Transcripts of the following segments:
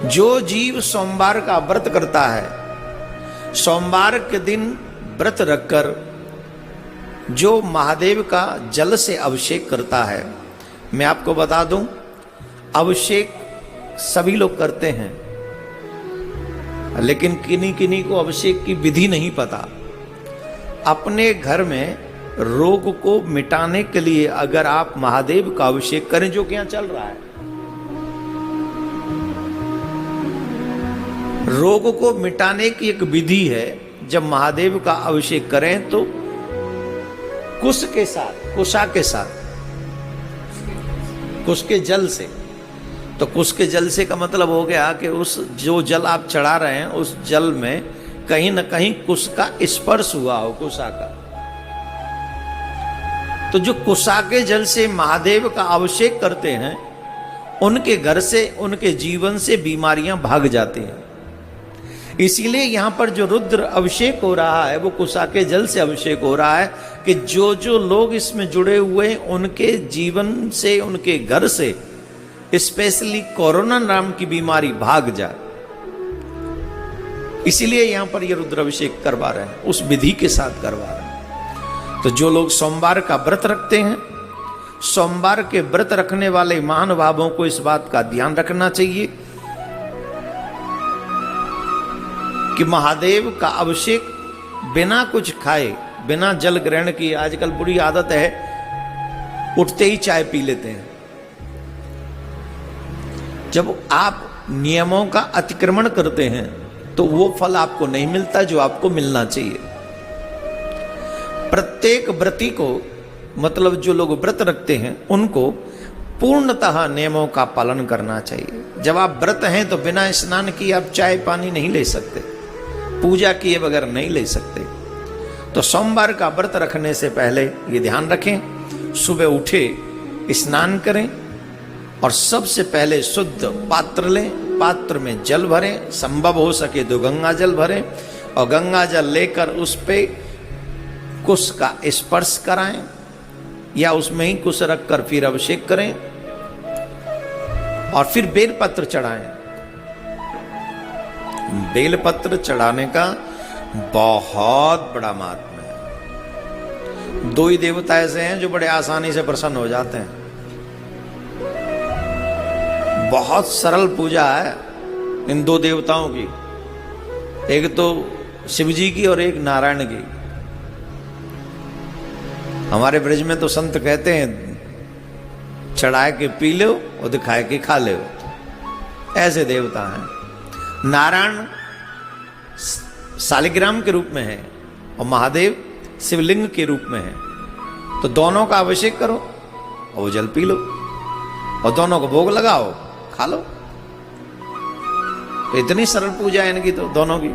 जो जीव सोमवार का व्रत करता है, सोमवार के दिन व्रत रखकर जो महादेव का जल से अभिषेक करता है, मैं आपको बता दूं, अभिषेक सभी लोग करते हैं, लेकिन किन्हीं किन्हीं को अभिषेक की विधि नहीं पता। अपने घर में रोग को मिटाने के लिए अगर आप महादेव का अभिषेक करें, जो कि यहां चल रहा है, रोग को मिटाने की एक विधि है। जब महादेव का अभिषेक करें तो कुश के साथ, कुशा के साथ, कुश के जल से, तो कुश के जल से का मतलब हो गया कि उस जो जल आप चढ़ा रहे हैं उस जल में कहीं ना कहीं कुश का स्पर्श हुआ हो, कुशा का। तो जो कुशा के जल से महादेव का अभिषेक करते हैं, उनके घर से, उनके जीवन से बीमारियां भाग जाती हैं। इसीलिए यहां पर जो रुद्र अभिषेक हो रहा है वो कुशा के जल से अभिषेक हो रहा है कि जो जो लोग इसमें जुड़े हुए हैं उनके जीवन से, उनके घर से स्पेशली कोरोना नाम की बीमारी भाग जाए। इसीलिए यहां पर ये रुद्र अभिषेक करवा रहे हैं, उस विधि के साथ करवा रहे हैं। तो जो लोग सोमवार का व्रत रखते हैं, सोमवार के व्रत रखने वाले महानुभावों को इस बात का ध्यान रखना चाहिए कि महादेव का अभिषेक बिना कुछ खाए, बिना जल ग्रहण किए, आजकल बुरी आदत है उठते ही चाय पी लेते हैं। जब आप नियमों का अतिक्रमण करते हैं तो वो फल आपको नहीं मिलता जो आपको मिलना चाहिए। प्रत्येक व्रती को, मतलब जो लोग व्रत रखते हैं, उनको पूर्णतः नियमों का पालन करना चाहिए। जब आप व्रत हैं तो बिना स्नान किए आप चाय पानी नहीं ले सकते, पूजा किए बगैर नहीं ले सकते। तो सोमवार का व्रत रखने से पहले ये ध्यान रखें, सुबह उठे, स्नान करें और सबसे पहले शुद्ध पात्र लें, पात्र में जल भरें, संभव हो सके तो गंगा जल भरें और गंगा जल लेकर उस पे कुश का स्पर्श कराएं या उसमें ही कुश रखकर फिर अभिषेक करें और फिर बेलपत्र चढ़ाएं। बेलपत्र चढ़ाने का बहुत बड़ा महात्म्य है। दो ही देवता ऐसे हैं जो बड़े आसानी से प्रसन्न हो जाते हैं। बहुत सरल पूजा है इन दो देवताओं की, एक तो शिव जी की और एक नारायण की। हमारे ब्रज में तो संत कहते हैं चढ़ाए के पी लो और दिखाए के खा लो, ऐसे देवता हैं। नारायण शालिग्राम के रूप में है और महादेव शिवलिंग के रूप में है। तो दोनों का अभिषेक करो और वो जल पी लो और दोनों को भोग लगाओ, खा लो। तो इतनी सरल पूजा है इनकी, तो दोनों की।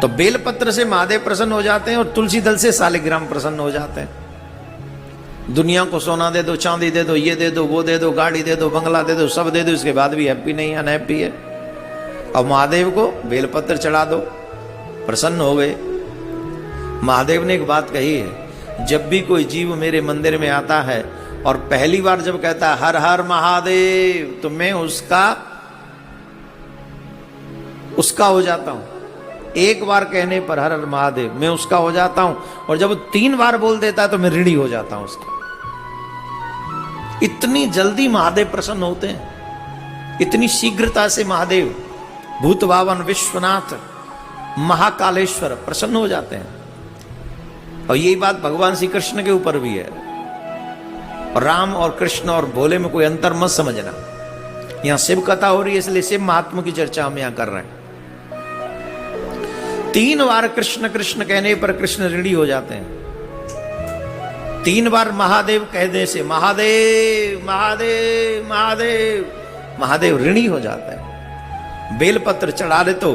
तो बेलपत्र से महादेव प्रसन्न हो जाते हैं और तुलसी दल से शालिग्राम प्रसन्न हो जाते हैं। दुनिया को सोना दे दो, चांदी दे दो, ये दे दो, वो दे दो, गाड़ी दे दो, बंगला दे दो, सब दे दो, इसके बाद भी हैप्पी नहीं, अनहैप्पी है। और महादेव को बेलपत्र चढ़ा दो, प्रसन्न हो गए। महादेव ने एक बात कही है, जब भी कोई जीव मेरे मंदिर में आता है और पहली बार जब कहता है हर हर महादेव, तो मैं उसका हो जाता हूं। एक बार कहने पर हर हर महादेव मैं उसका हो जाता हूं, और जब 3 बार बोल देता है तो मैं ऋणी हो जाता हूं उसका। इतनी जल्दी महादेव प्रसन्न होते हैं, इतनी शीघ्रता से महादेव भूत भावन विश्वनाथ महाकालेश्वर प्रसन्न हो जाते हैं। और यही बात भगवान श्री कृष्ण के ऊपर भी है। और राम और कृष्ण और भोले में कोई अंतर मत समझना। यहां शिव कथा हो रही है इसलिए शिव महात्मा की चर्चा हम यहां कर रहे हैं। 3 बार कृष्ण कृष्ण कहने पर कृष्ण ऋणी हो जाते हैं। 3 बार महादेव कहने से महादेव महादेव महादेव महादेव ऋणी हो जाते हैं। बेलपत्र चढ़ा दे तो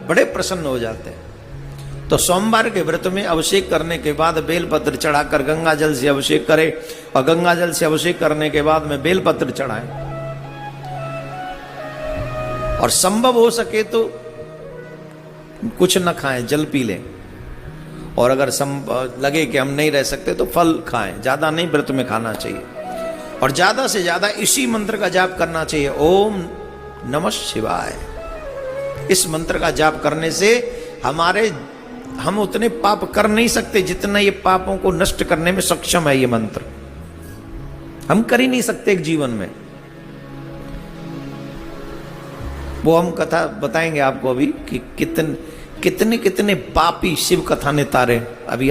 बड़े प्रसन्न हो जाते हैं। तो सोमवार के व्रत में अभिषेक करने के बाद बेलपत्र चढ़ाकर गंगा जल से अभिषेक करें और गंगा जल से अभिषेक करने के बाद में बेलपत्र चढ़ाएं और संभव हो सके तो कुछ न खाएं, जल पी लें। और अगर लगे कि हम नहीं रह सकते तो फल खाएं, ज्यादा नहीं व्रत में खाना चाहिए। और ज्यादा से ज्यादा इसी मंत्र का जाप करना चाहिए, ओम नमः शिवाय। इस मंत्र का जाप करने से हम उतने पाप कर नहीं सकते जितना ये पापों को नष्ट करने में सक्षम है। ये मंत्र हम कर ही नहीं सकते एक जीवन में। वो हम कथा बताएंगे आपको अभी कि कितने कितने पापी शिव कथा ने तारे। अभी हम